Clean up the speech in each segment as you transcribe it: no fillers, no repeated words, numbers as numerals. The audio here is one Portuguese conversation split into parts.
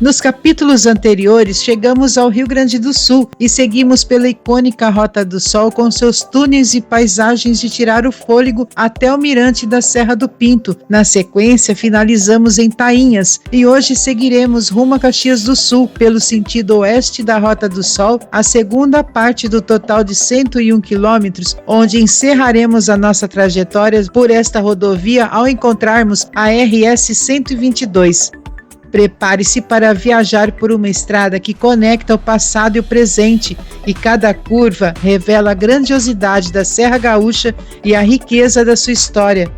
Nos capítulos anteriores, chegamos ao Rio Grande do Sul e seguimos pela icônica Rota do Sol com seus túneis e paisagens de tirar o fôlego até o mirante da Serra do Pinto. Na sequência, finalizamos em Tainhas e hoje seguiremos rumo a Caxias do Sul, pelo sentido oeste da Rota do Sol, a segunda parte do total de 101 quilômetros, onde encerraremos a nossa trajetória por esta rodovia ao encontrarmos a RS 122. Prepare-se para viajar por uma estrada que conecta o passado e o presente, e cada curva revela a grandiosidade da Serra Gaúcha e a riqueza da sua história.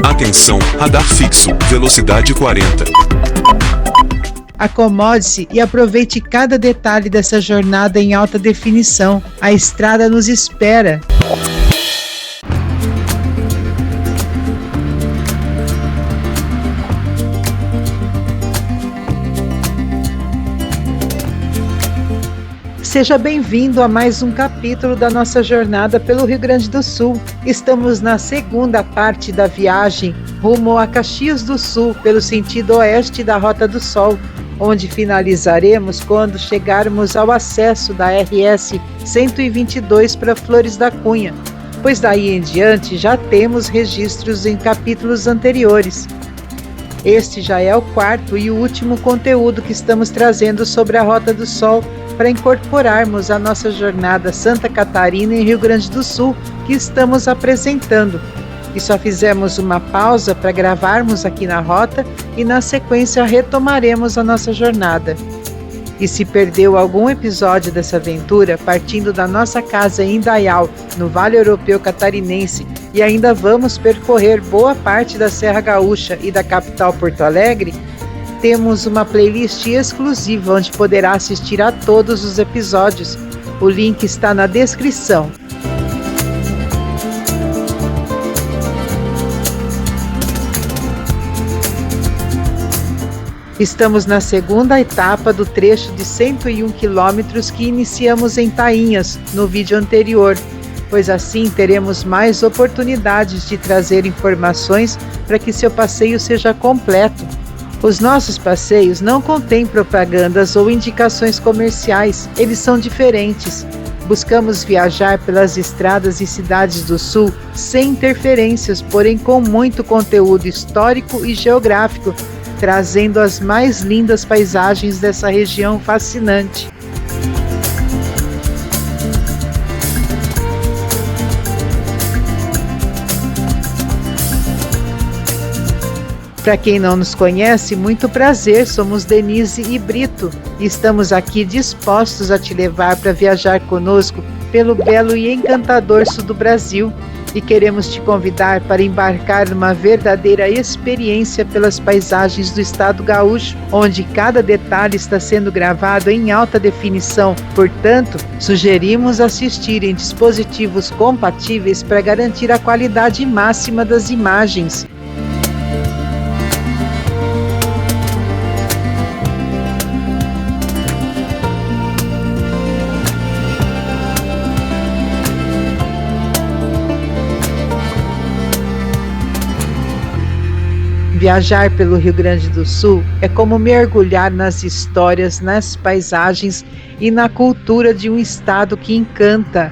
Atenção, radar fixo, velocidade 40. Acomode-se e aproveite cada detalhe dessa jornada em alta definição. A estrada nos espera. Seja bem-vindo a mais um capítulo da nossa jornada pelo Rio Grande do Sul. Estamos na segunda parte da viagem rumo a Caxias do Sul, pelo sentido oeste da Rota do Sol, onde finalizaremos quando chegarmos ao acesso da RS 122 para Flores da Cunha, pois daí em diante já temos registros em capítulos anteriores. Este já é o quarto e o último conteúdo que estamos trazendo sobre a Rota do Sol, para incorporarmos a nossa jornada Santa Catarina e Rio Grande do Sul que estamos apresentando. E só fizemos uma pausa para gravarmos aqui na rota e na sequência retomaremos a nossa jornada. E se perdeu algum episódio dessa aventura, partindo da nossa casa em Indaial, no Vale Europeu Catarinense, e ainda vamos percorrer boa parte da Serra Gaúcha e da capital Porto Alegre, temos uma playlist exclusiva onde poderá assistir a todos os episódios. O link está na descrição. Estamos na segunda etapa do trecho de 101 quilômetros que iniciamos em Tainhas, no vídeo anterior, pois assim teremos mais oportunidades de trazer informações para que seu passeio seja completo. Os nossos passeios não contêm propagandas ou indicações comerciais, eles são diferentes. Buscamos viajar pelas estradas e cidades do Sul sem interferências, porém com muito conteúdo histórico e geográfico, trazendo as mais lindas paisagens dessa região fascinante. Para quem não nos conhece, muito prazer, somos Denise e Brito e estamos aqui dispostos a te levar para viajar conosco pelo belo e encantador sul do Brasil e queremos te convidar para embarcar numa verdadeira experiência pelas paisagens do estado gaúcho, onde cada detalhe está sendo gravado em alta definição. Portanto, sugerimos assistir em dispositivos compatíveis para garantir a qualidade máxima das imagens. Viajar pelo Rio Grande do Sul é como mergulhar nas histórias, nas paisagens e na cultura de um estado que encanta.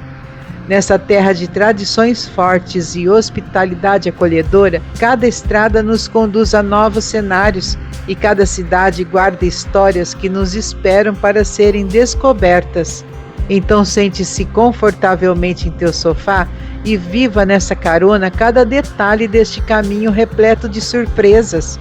Nessa terra de tradições fortes e hospitalidade acolhedora, cada estrada nos conduz a novos cenários e cada cidade guarda histórias que nos esperam para serem descobertas. Então sente-se confortavelmente em teu sofá e viva nessa carona cada detalhe deste caminho repleto de surpresas.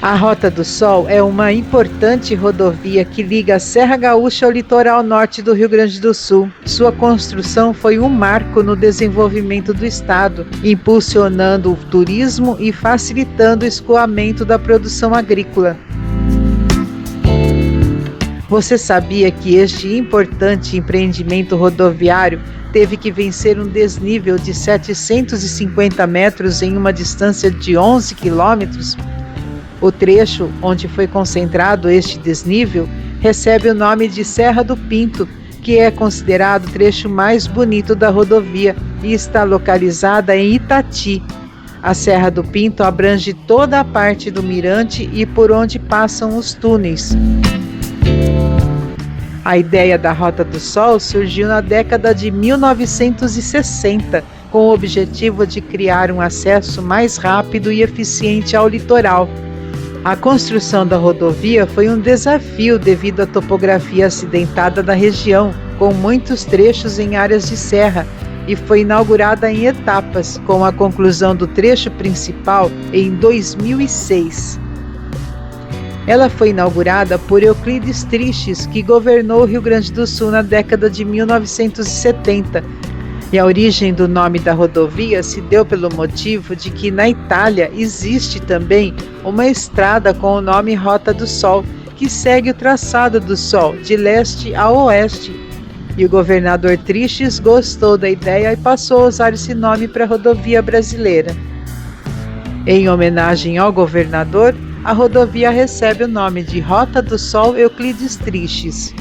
A Rota do Sol é uma importante rodovia que liga a Serra Gaúcha ao litoral norte do Rio Grande do Sul. Sua construção foi um marco no desenvolvimento do estado, impulsionando o turismo e facilitando o escoamento da produção agrícola. Você sabia que este importante empreendimento rodoviário teve que vencer um desnível de 750 metros em uma distância de 11 quilômetros? O trecho onde foi concentrado este desnível recebe o nome de Serra do Pinto, que é considerado o trecho mais bonito da rodovia e está localizada em Itati. A Serra do Pinto abrange toda a parte do mirante e por onde passam os túneis. A ideia da Rota do Sol surgiu na década de 1960, com o objetivo de criar um acesso mais rápido e eficiente ao litoral. A construção da rodovia foi um desafio devido à topografia acidentada da região, com muitos trechos em áreas de serra, e foi inaugurada em etapas, com a conclusão do trecho principal em 2006. Ela foi inaugurada por Euclides Tristes, que governou o Rio Grande do Sul na década de 1970. E a origem do nome da rodovia se deu pelo motivo de que na Itália existe também uma estrada com o nome Rota do Sol, que segue o traçado do Sol, de leste a oeste. E o governador Tristes gostou da ideia e passou a usar esse nome para a rodovia brasileira. Em homenagem ao governador, a rodovia recebe o nome de Rota do Sol Euclides Tristes.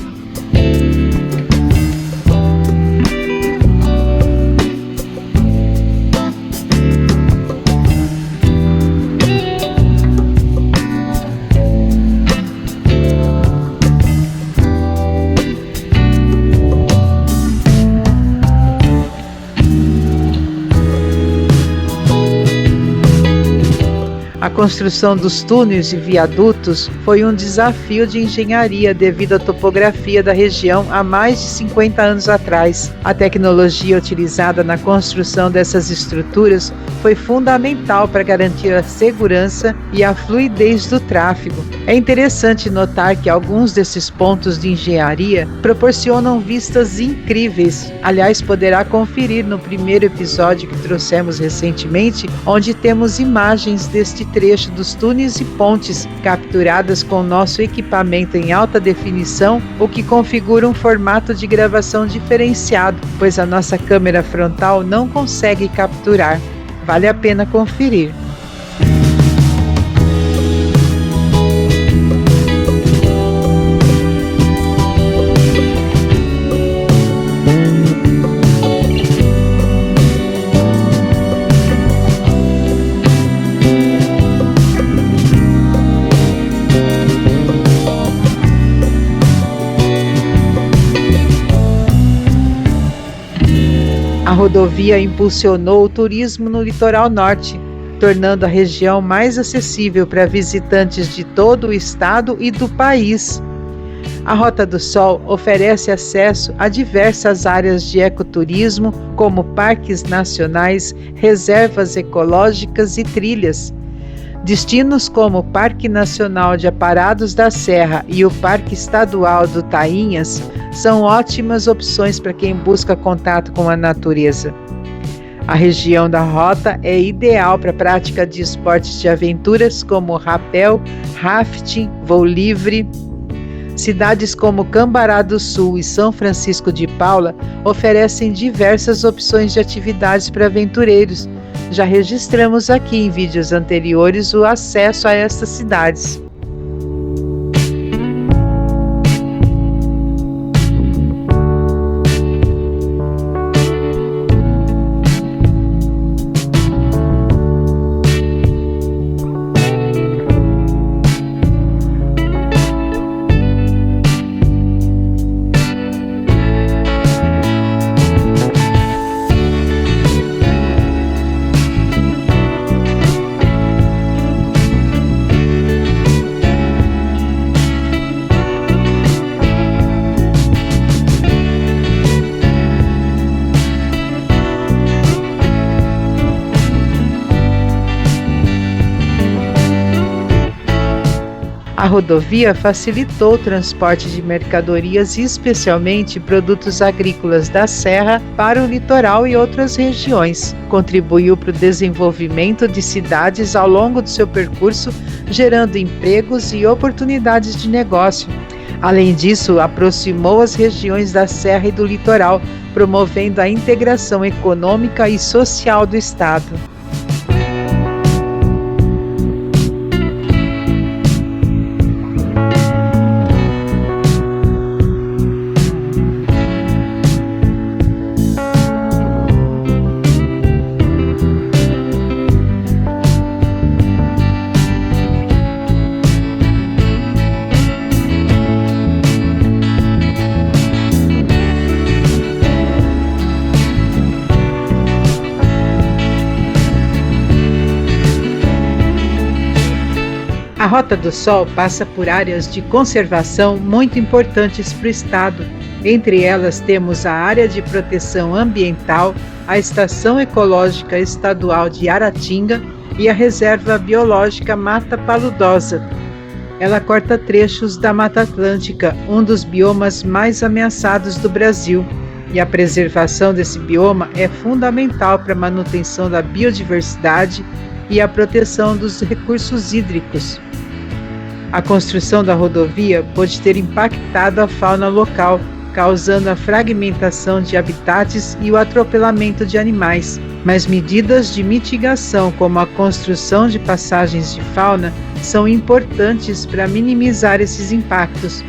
A construção dos túneis e viadutos foi um desafio de engenharia devido à topografia da região há mais de 50 anos atrás. A tecnologia utilizada na construção dessas estruturas foi fundamental para garantir a segurança e a fluidez do tráfego. É interessante notar que alguns desses pontos de engenharia proporcionam vistas incríveis. Aliás, poderá conferir no primeiro episódio que trouxemos recentemente, onde temos imagens deste trecho dos túneis e pontes capturadas com nosso equipamento em alta definição, o que configura um formato de gravação diferenciado, pois a nossa câmera frontal não consegue capturar. Vale a pena conferir. A rodovia impulsionou o turismo no litoral norte, tornando a região mais acessível para visitantes de todo o estado e do país. A Rota do Sol oferece acesso a diversas áreas de ecoturismo, como parques nacionais, reservas ecológicas e trilhas. Destinos como o Parque Nacional de Aparados da Serra e o Parque Estadual do Tainhas são ótimas opções para quem busca contato com a natureza. A região da rota é ideal para a prática de esportes de aventuras como rapel, rafting, voo livre. Cidades como Cambará do Sul e São Francisco de Paula oferecem diversas opções de atividades para aventureiros. Já registramos aqui em vídeos anteriores o acesso a estas cidades. A rodovia facilitou o transporte de mercadorias, especialmente produtos agrícolas da Serra, para o litoral e outras regiões. Contribuiu para o desenvolvimento de cidades ao longo do seu percurso, gerando empregos e oportunidades de negócio. Além disso, aproximou as regiões da Serra e do litoral, promovendo a integração econômica e social do estado. A Rota do Sol passa por áreas de conservação muito importantes para o estado. Entre elas temos a Área de Proteção Ambiental, a Estação Ecológica Estadual de Aratinga e a Reserva Biológica Mata Paludosa. Ela corta trechos da Mata Atlântica, um dos biomas mais ameaçados do Brasil. E a preservação desse bioma é fundamental para a manutenção da biodiversidade e a proteção dos recursos hídricos. A construção da rodovia pode ter impactado a fauna local, causando a fragmentação de habitats e o atropelamento de animais. Mas medidas de mitigação, como a construção de passagens de fauna, são importantes para minimizar esses impactos.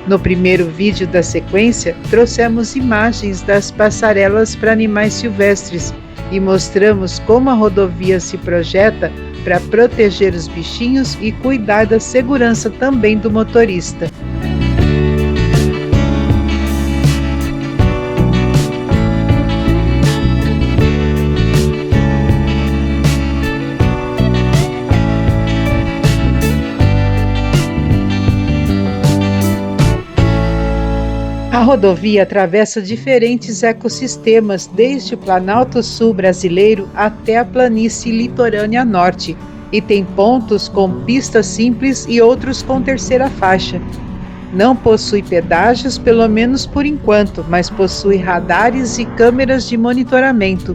No primeiro vídeo da sequência, trouxemos imagens das passarelas para animais silvestres e mostramos como a rodovia se projeta para proteger os bichinhos e cuidar da segurança também do motorista. A rodovia atravessa diferentes ecossistemas, desde o Planalto Sul brasileiro até a planície litorânea norte, e tem pontos com pistas simples e outros com terceira faixa. Não possui pedágios, pelo menos por enquanto, mas possui radares e câmeras de monitoramento.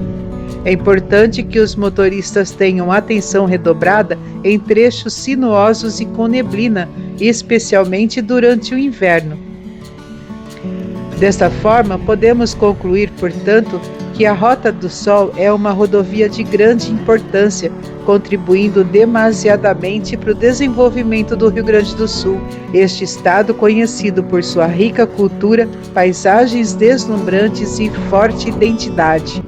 É importante que os motoristas tenham atenção redobrada em trechos sinuosos e com neblina, especialmente durante o inverno. Desta forma, podemos concluir, portanto, que a Rota do Sol é uma rodovia de grande importância, contribuindo demasiadamente para o desenvolvimento do Rio Grande do Sul, este estado conhecido por sua rica cultura, paisagens deslumbrantes e forte identidade.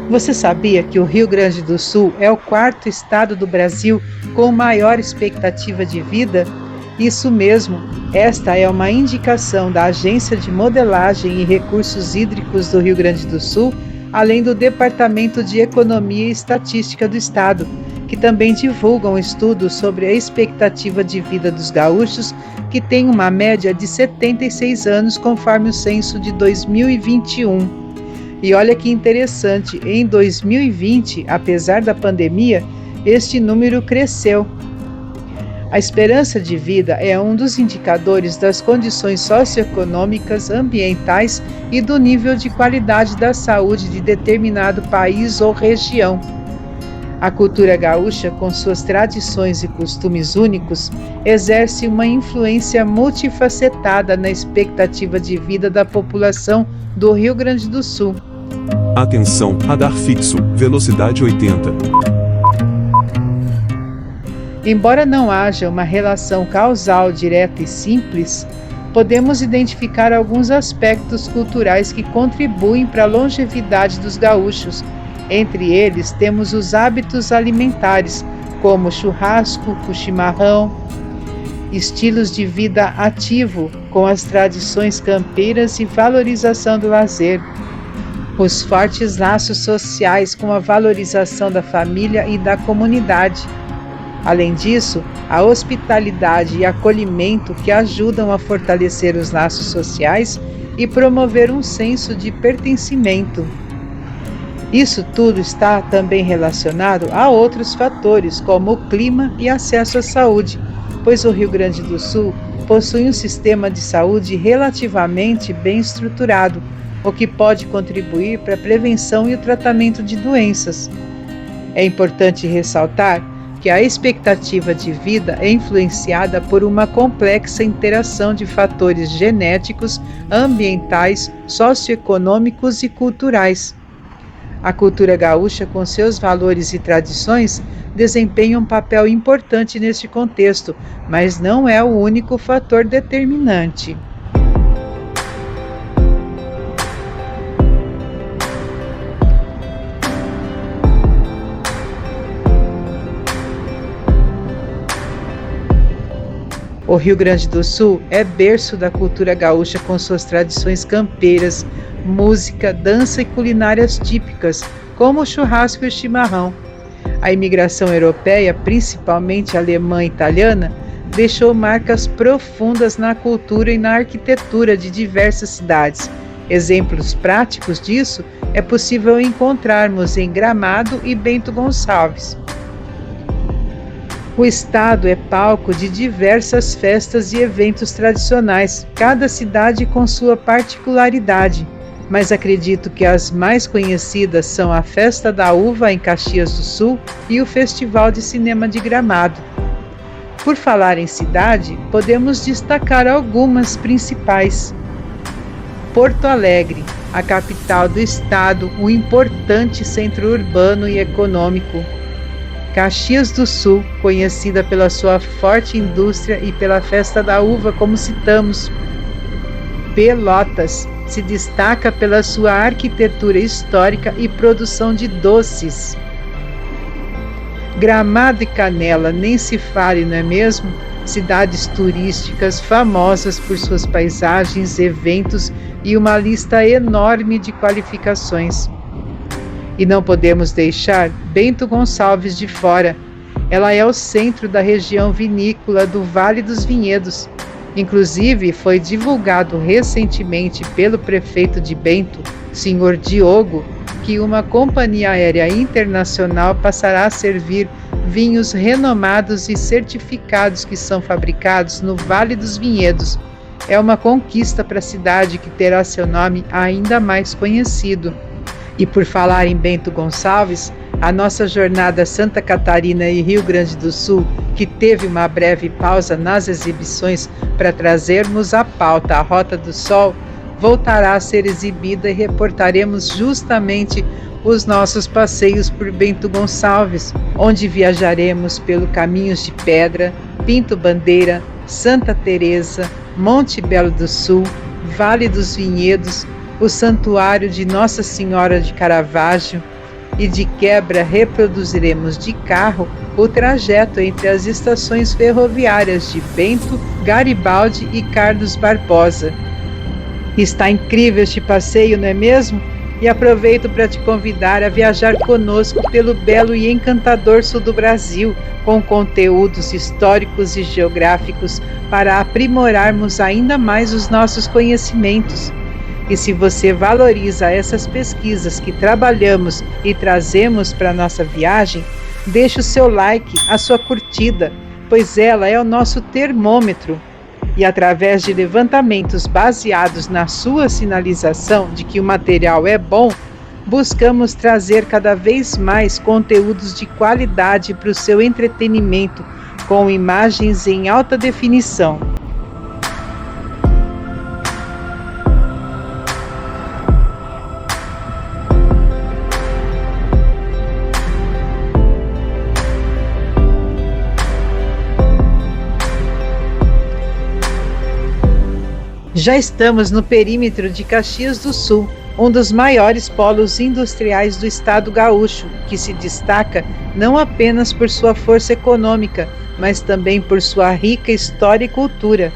Você sabia que o Rio Grande do Sul é o quarto estado do Brasil com maior expectativa de vida? Isso mesmo, esta é uma indicação da Agência de Modelagem e Recursos Hídricos do Rio Grande do Sul, além do Departamento de Economia e Estatística do Estado, que também divulgam estudos sobre a expectativa de vida dos gaúchos, que tem uma média de 76 anos, conforme o censo de 2021. E olha que interessante, em 2020, apesar da pandemia, este número cresceu. A esperança de vida é um dos indicadores das condições socioeconômicas, ambientais e do nível de qualidade da saúde de determinado país ou região. A cultura gaúcha, com suas tradições e costumes únicos, exerce uma influência multifacetada na expectativa de vida da população do Rio Grande do Sul. Atenção, radar fixo, velocidade 80. Embora não haja uma relação causal direta e simples, podemos identificar alguns aspectos culturais que contribuem para a longevidade dos gaúchos. Entre eles, temos os hábitos alimentares, como churrasco, o chimarrão, estilos de vida ativo, com as tradições campeiras e valorização do lazer, os fortes laços sociais com a valorização da família e da comunidade. Além disso, a hospitalidade e acolhimento que ajudam a fortalecer os laços sociais e promover um senso de pertencimento. Isso tudo está também relacionado a outros fatores, como o clima e acesso à saúde, pois o Rio Grande do Sul possui um sistema de saúde relativamente bem estruturado, o que pode contribuir para a prevenção e o tratamento de doenças. É importante ressaltar que a expectativa de vida é influenciada por uma complexa interação de fatores genéticos, ambientais, socioeconômicos e culturais. A cultura gaúcha, com seus valores e tradições, desempenha um papel importante neste contexto, mas não é o único fator determinante. O Rio Grande do Sul é berço da cultura gaúcha com suas tradições campeiras, música, dança e culinárias típicas, como o churrasco e o chimarrão. A imigração europeia, principalmente alemã e italiana, deixou marcas profundas na cultura e na arquitetura de diversas cidades. Exemplos práticos disso é possível encontrarmos em Gramado e Bento Gonçalves. O estado é palco de diversas festas e eventos tradicionais, cada cidade com sua particularidade, mas acredito que as mais conhecidas são a Festa da Uva em Caxias do Sul e o Festival de Cinema de Gramado. Por falar em cidade, podemos destacar algumas principais. Porto Alegre, a capital do estado, um importante centro urbano e econômico. Caxias do Sul, conhecida pela sua forte indústria e pela Festa da Uva, como citamos. Pelotas se destaca pela sua arquitetura histórica e produção de doces. Gramado e Canela, nem se fale, não é mesmo? Cidades turísticas famosas por suas paisagens, eventos e uma lista enorme de qualificações. E não podemos deixar Bento Gonçalves de fora. Ela é o centro da região vinícola do Vale dos Vinhedos. Inclusive, foi divulgado recentemente pelo prefeito de Bento, Sr. Diogo, que uma companhia aérea internacional passará a servir vinhos renomados e certificados que são fabricados no Vale dos Vinhedos. É uma conquista para a cidade que terá seu nome ainda mais conhecido. E por falar em Bento Gonçalves, a nossa jornada Santa Catarina e Rio Grande do Sul, que teve uma breve pausa nas exibições para trazermos à pauta a Rota do Sol, voltará a ser exibida e reportaremos justamente os nossos passeios por Bento Gonçalves, onde viajaremos pelo Caminhos de Pedra, Pinto Bandeira, Santa Teresa, Monte Belo do Sul, Vale dos Vinhedos, o Santuário de Nossa Senhora de Caravaggio, e de quebra reproduziremos de carro o trajeto entre as estações ferroviárias de Bento, Garibaldi e Carlos Barbosa. Está incrível este passeio, não é mesmo? E aproveito para te convidar a viajar conosco pelo belo e encantador sul do Brasil, com conteúdos históricos e geográficos para aprimorarmos ainda mais os nossos conhecimentos. E se você valoriza essas pesquisas que trabalhamos e trazemos para a nossa viagem, deixe o seu like, a sua curtida, pois ela é o nosso termômetro. E através de levantamentos baseados na sua sinalização de que o material é bom, buscamos trazer cada vez mais conteúdos de qualidade para o seu entretenimento, com imagens em alta definição. Já estamos no perímetro de Caxias do Sul, um dos maiores polos industriais do estado gaúcho, que se destaca não apenas por sua força econômica, mas também por sua rica história e cultura.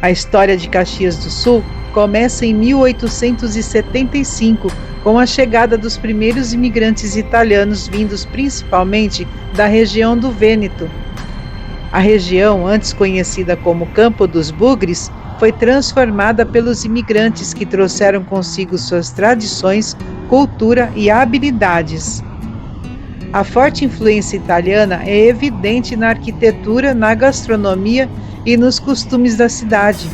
A história de Caxias do Sul começa em 1875, com a chegada dos primeiros imigrantes italianos vindos principalmente da região do Vêneto. A região, antes conhecida como Campo dos Bugres, foi transformada pelos imigrantes que trouxeram consigo suas tradições, cultura e habilidades. A forte influência italiana é evidente na arquitetura, na gastronomia e nos costumes da cidade.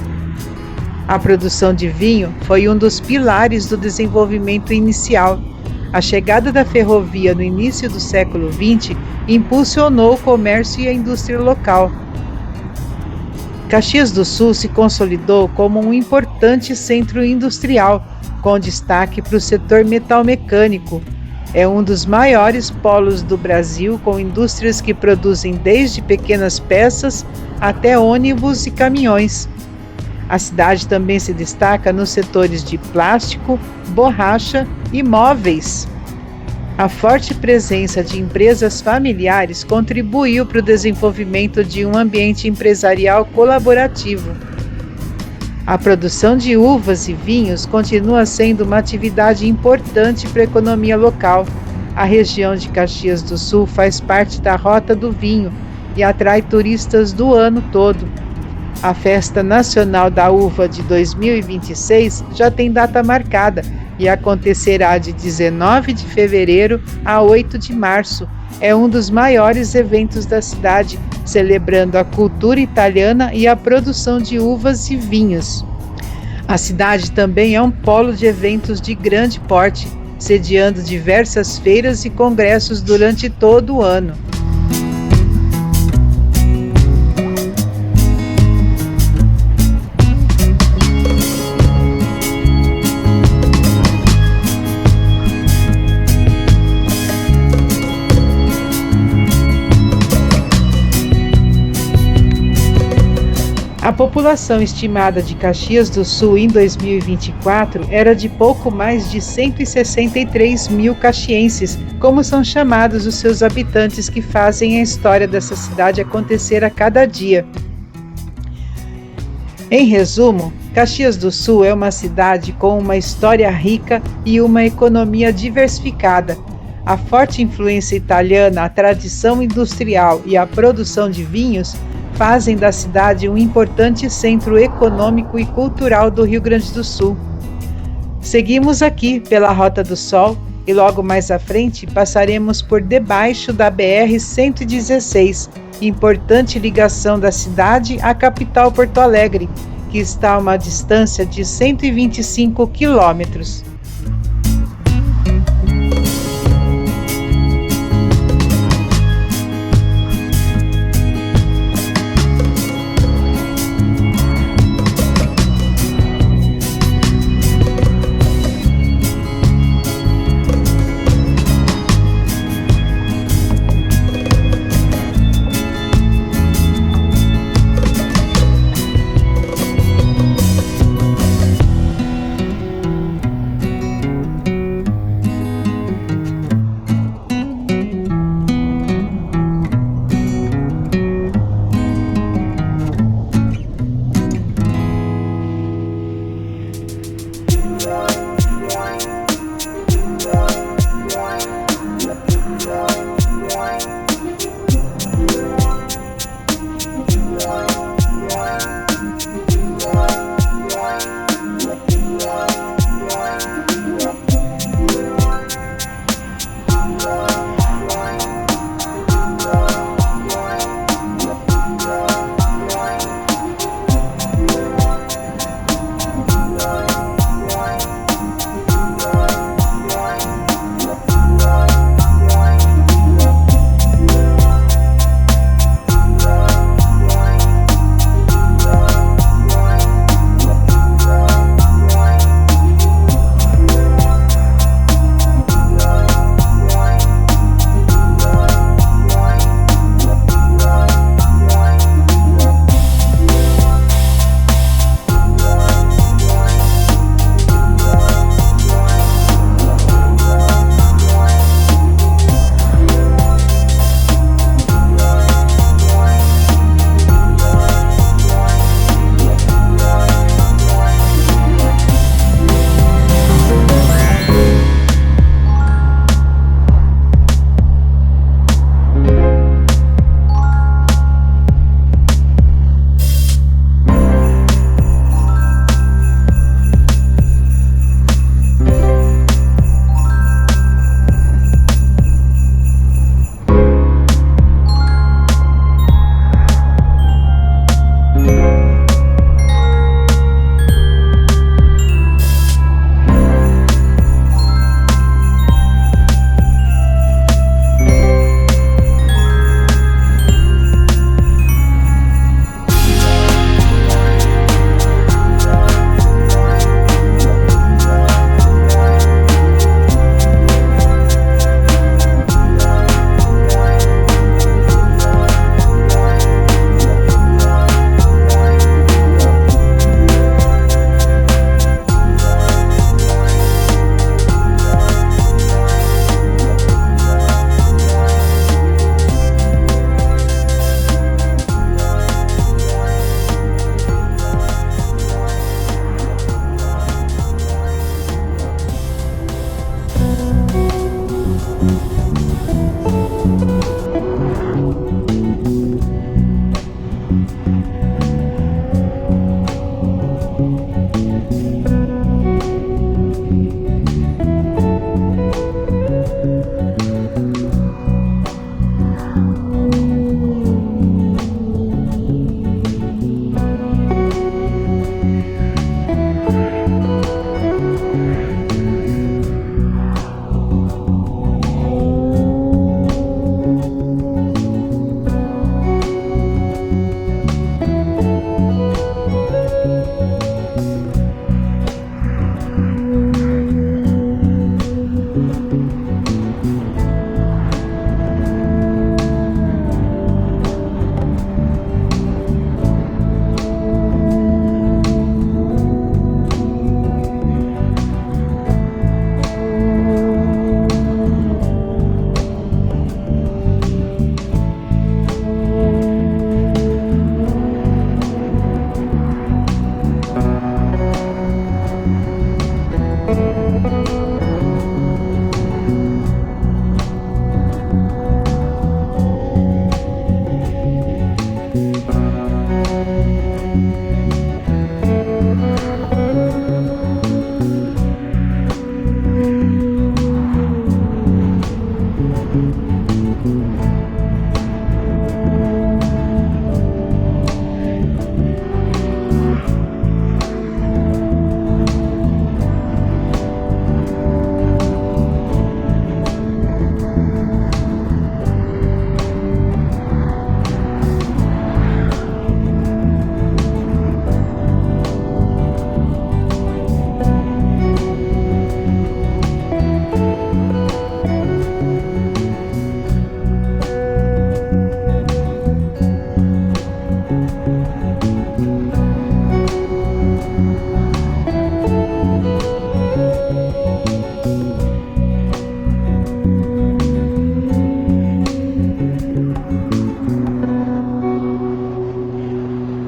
A produção de vinho foi um dos pilares do desenvolvimento inicial. A chegada da ferrovia no início do século XX impulsionou o comércio e a indústria local. Caxias do Sul se consolidou como um importante centro industrial, com destaque para o setor metalmecânico. É um dos maiores polos do Brasil, com indústrias que produzem desde pequenas peças até ônibus e caminhões. A cidade também se destaca nos setores de plástico, borracha e móveis. A forte presença de empresas familiares contribuiu para o desenvolvimento de um ambiente empresarial colaborativo. A produção de uvas e vinhos continua sendo uma atividade importante para a economia local. A região de Caxias do Sul faz parte da Rota do Vinho e atrai turistas do ano todo. A Festa Nacional da Uva de 2026 já tem data marcada e acontecerá de 19 de fevereiro a 8 de março. É um dos maiores eventos da cidade, celebrando a cultura italiana e a produção de uvas e vinhos. A cidade também é um polo de eventos de grande porte, sediando diversas feiras e congressos durante todo o ano. A população estimada de Caxias do Sul em 2024 era de pouco mais de 163 mil caxienses, como são chamados os seus habitantes que fazem a história dessa cidade acontecer a cada dia. Em resumo, Caxias do Sul é uma cidade com uma história rica e uma economia diversificada. A forte influência italiana, a tradição industrial e a produção de vinhos fazem da cidade um importante centro econômico e cultural do Rio Grande do Sul. Seguimos aqui pela Rota do Sol e logo mais à frente passaremos por debaixo da BR-116, importante ligação da cidade à capital Porto Alegre, que está a uma distância de 125 quilômetros.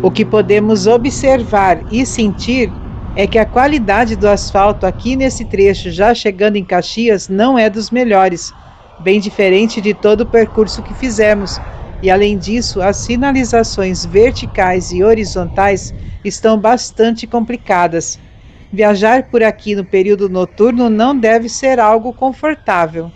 O que podemos observar e sentir é que a qualidade do asfalto aqui nesse trecho, já chegando em Caxias, não é dos melhores, bem diferente de todo o percurso que fizemos. E além disso, as sinalizações verticais e horizontais estão bastante complicadas. Viajar por aqui no período noturno não deve ser algo confortável.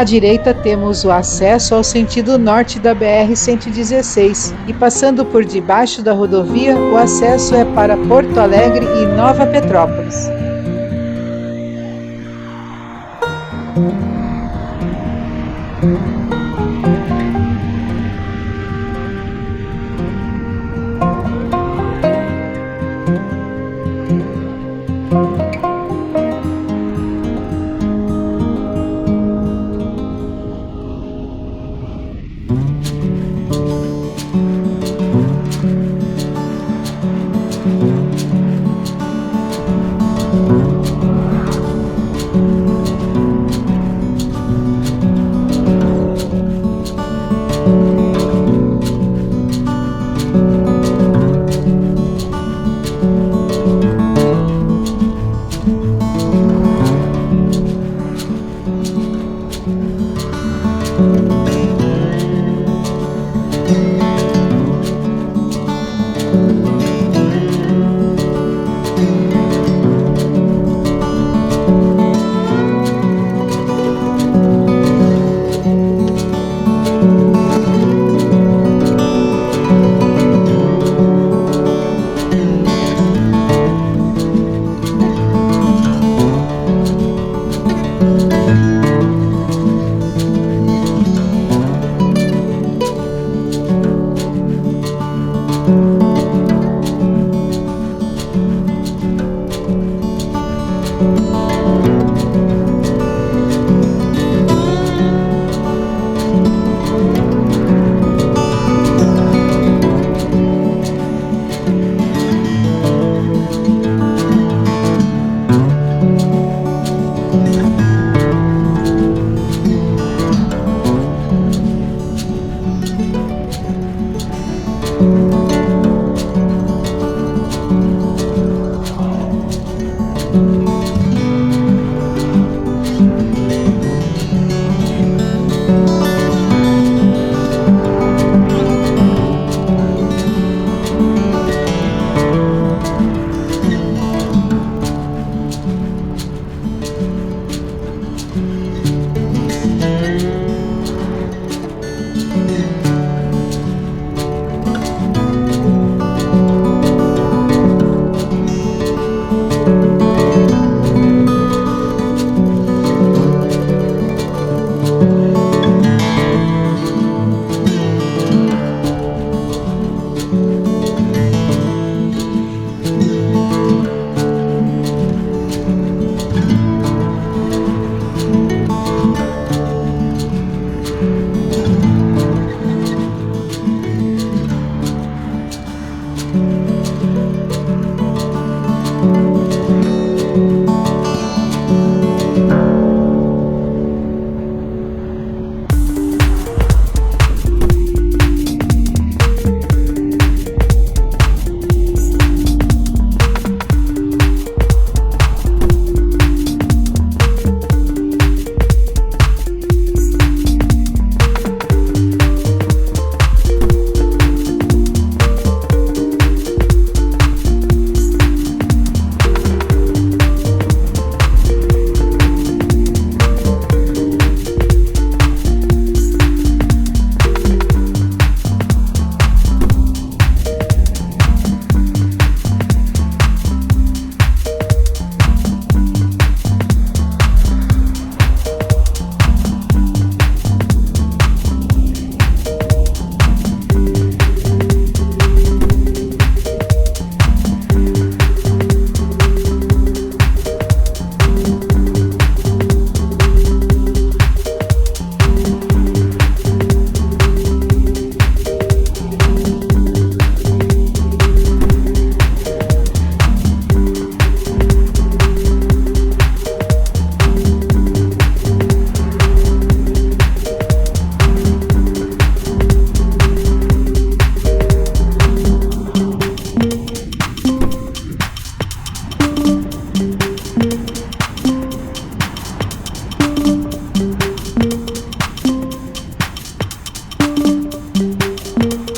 À direita temos o acesso ao sentido norte da BR-116 e passando por debaixo da rodovia, o acesso é para Porto Alegre e Nova Petrópolis.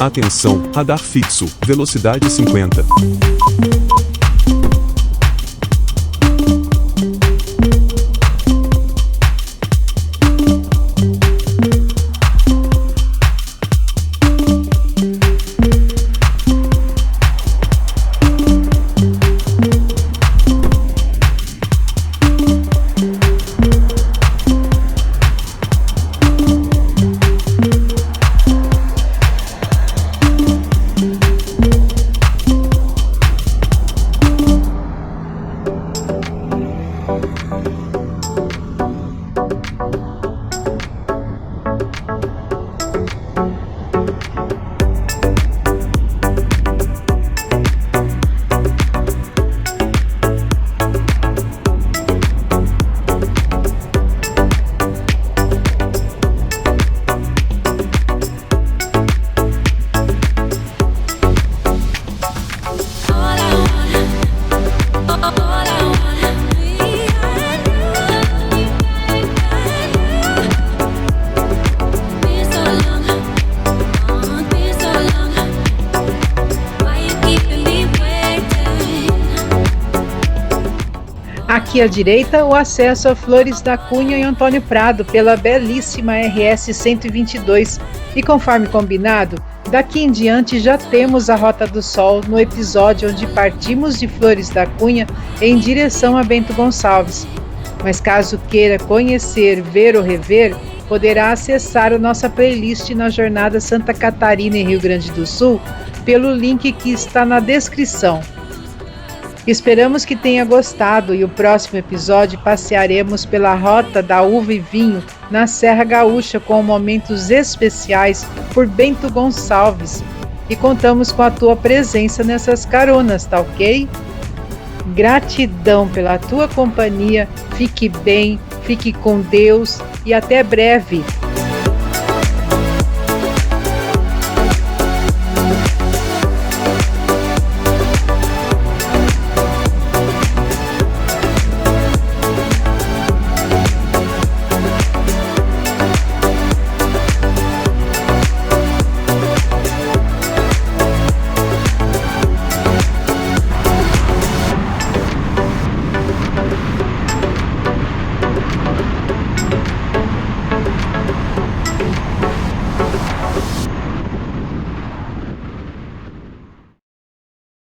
Atenção, radar fixo, velocidade 50. Aqui à direita, o acesso a Flores da Cunha e Antônio Prado pela belíssima RS 122. E conforme combinado, daqui em diante já temos a Rota do Sol no episódio onde partimos de Flores da Cunha em direção a Bento Gonçalves. Mas caso queira conhecer, ver ou rever, poderá acessar a nossa playlist na Jornada Santa Catarina e Rio Grande do Sul pelo link que está na descrição. Esperamos que tenha gostado e o próximo episódio passearemos pela Rota da Uva e Vinho na Serra Gaúcha com momentos especiais por Bento Gonçalves e contamos com a tua presença nessas caronas, tá ok? Gratidão pela tua companhia, fique bem, fique com Deus e até breve!